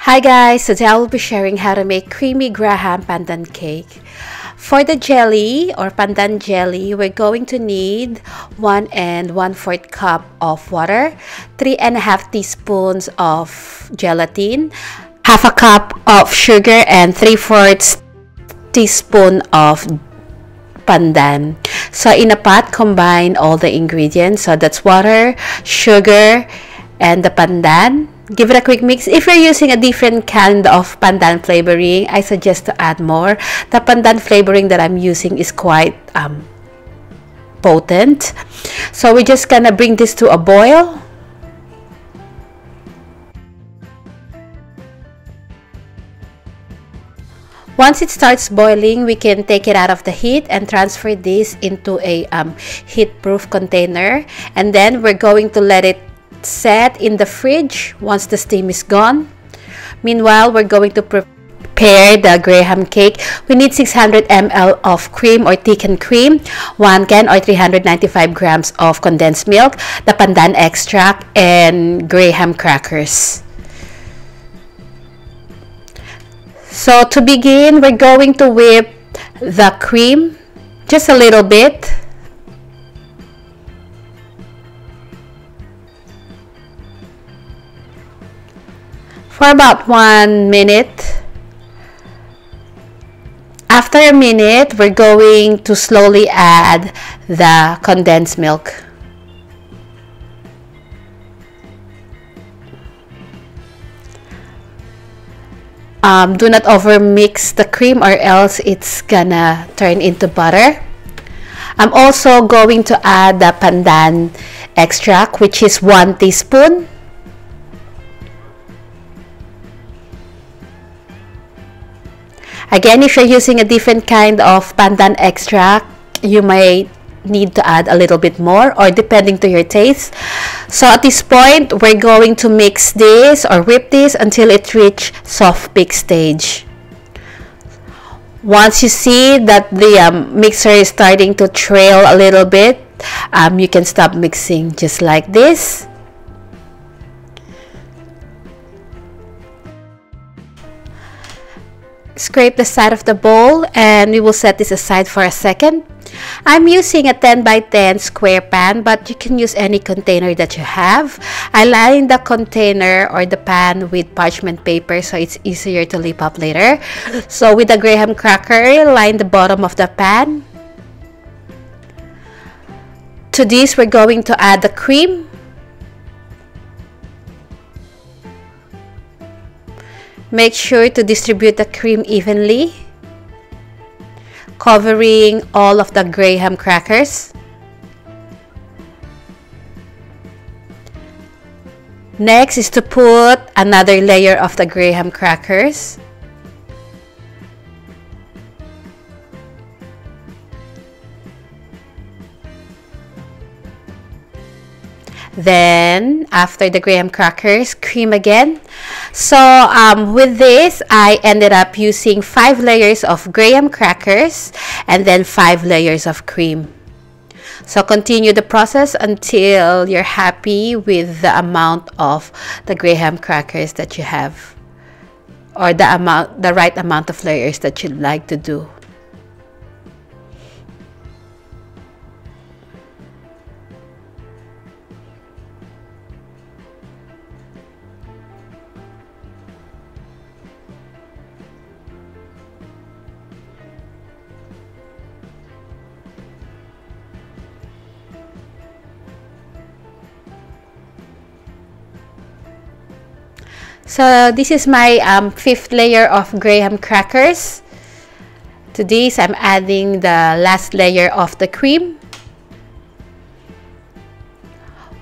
Hi guys, today I will be sharing how to make creamy graham pandan cake. For the jelly or pandan jelly, we're going to need 1 and 1/4 cup of water, 3.5 teaspoons of gelatin, half a cup of sugar, and 3/4 teaspoon of pandan. So in a pot, combine all the ingredients. So that's water, sugar, and the pandan. Give it a quick mix. If you're using a different kind of pandan flavoring, I suggest to add more. The pandan flavoring that I'm using is quite potent. So we're just gonna bring this to a boil. Once it starts boiling, we can take it out of the heat and transfer this into a heat-proof container. And then we're going to let it set in the fridge once the steam is gone. Meanwhile, we're going to prepare the graham cake. We need 600 ml of cream or thickened cream, 1 can or 395 grams of condensed milk, the pandan extract, and graham crackers. So to begin, we're going to whip the cream just a little bit. For about 1 minute. After a minute, we're going to slowly add the condensed milk. Do not over mix the cream or else it's gonna turn into butter. I'm also going to add the pandan extract, which is 1 teaspoon. Again, if you're using a different kind of pandan extract, you might need to add a little bit more or depending to your taste. So at this point, we're going to mix this or whip this until it reaches soft peak stage. Once you see that the mixer is starting to trail a little bit, you can stop mixing just like this. Scrape the side of the bowl and we will set this aside for a second. I'm using a 10 by 10 square pan, but you can use any container that you have. I line the container or the pan with parchment paper so it's easier to lift up later. So with the graham cracker, line the bottom of the pan. To this, we're going to add the cream. Make sure to distribute the cream evenly, covering all of the graham crackers. Next is to put another layer of the graham crackers. Then after the graham crackers, cream again. So with this, I ended up using 5 layers of graham crackers and then 5 layers of cream. So continue the process until you're happy with the amount of the graham crackers that you have, or the right amount of layers that you'd like to do. So this is my 5th layer of graham crackers. To this, I'm adding the last layer of the cream.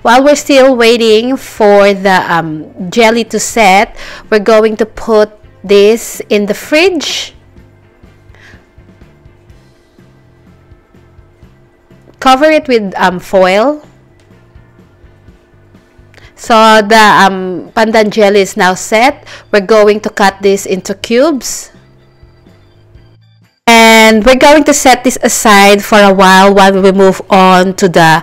While we're still waiting for the jelly to set, we're going to put this in the fridge. Cover it with foil. So the pandan jelly is now set. We're going to cut this into cubes. And we're going to set this aside for a while we move on to the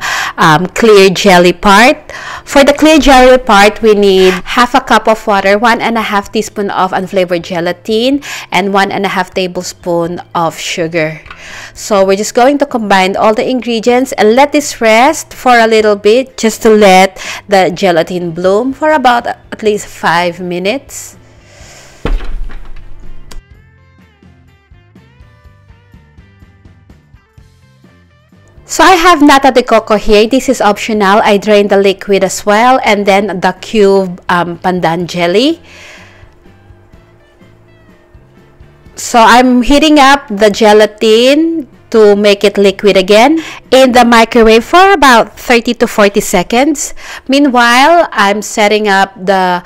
clear jelly part. For the clear jelly part, we need half a cup of water, 1.5 teaspoon of unflavored gelatin, and 1.5 tablespoon of sugar. So we're just going to combine all the ingredients and let this rest for a little bit, just to let the gelatin bloom for about at least 5 minutes. So I have nata de coco here. This is optional. I drained the liquid as well, and then the cube pandan jelly. So I'm heating up the gelatin to make it liquid again in the microwave for about 30 to 40 seconds. Meanwhile, I'm setting up the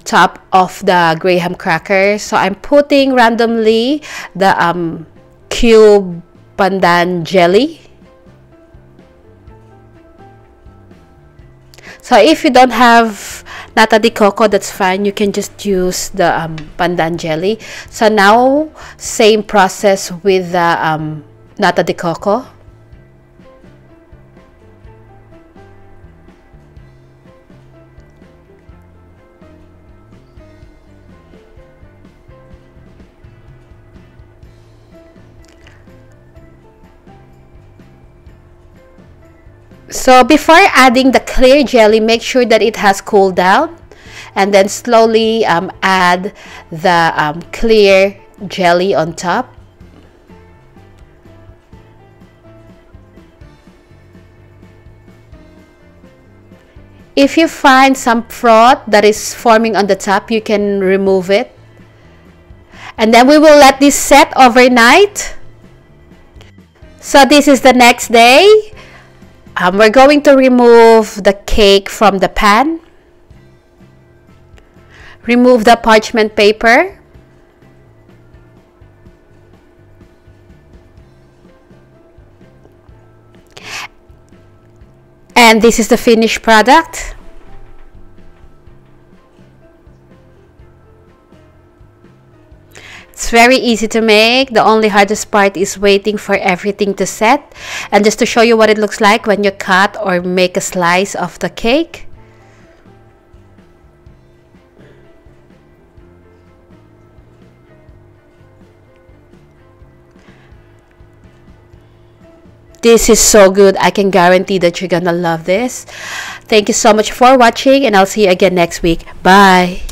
top of the graham cracker. So I'm putting randomly the cube pandan jelly. So if you don't have nata de coco, that's fine. You can just use the pandan jelly. So now, same process with the nata de coco. So before adding the clear jelly, make sure that it has cooled down, and then slowly add the clear jelly on top. If you find some froth that is forming on the top, you can remove it. And then we will let this set overnight. So this is the next day. We're going to remove the cake from the pan. Remove the parchment paper. And this is the finished product. It's very easy to make. The only hardest part is waiting for everything to set. And just to show you what it looks like when you cut or make a slice of the cake. This is so good. I can guarantee that you're gonna love this. Thank you so much for watching, and I'll see you again next week. Bye.